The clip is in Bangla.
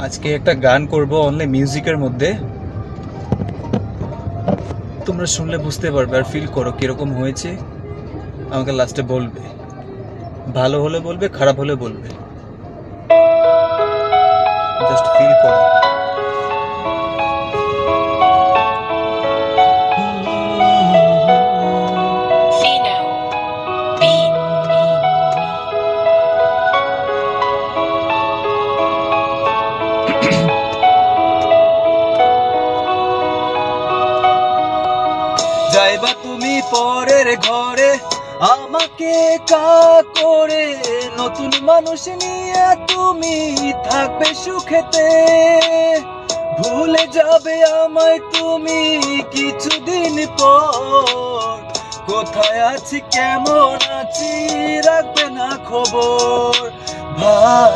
আজকে একটা গান করব অনলি মিউজিকের মধ্যে। তোমরা শুনলে বুঝতে পারবে আর ফিল করো কিরকম হয়েছে। আমাকে লাস্টে বলবে, ভালো হলে বলবে, খারাপ হলে বলবে, জাস্ট ফিল করো। যাইবা তুমি পরের ঘরে, আমাকে কা করে, নতুন মানুষ নিয়ে তুমি থাকবে সুখেতে। ভুলে যাবে আমায় তুমি কিছুদিন পর, কোথায় আছি কেমন আছি রাখবে না খবর। ভাই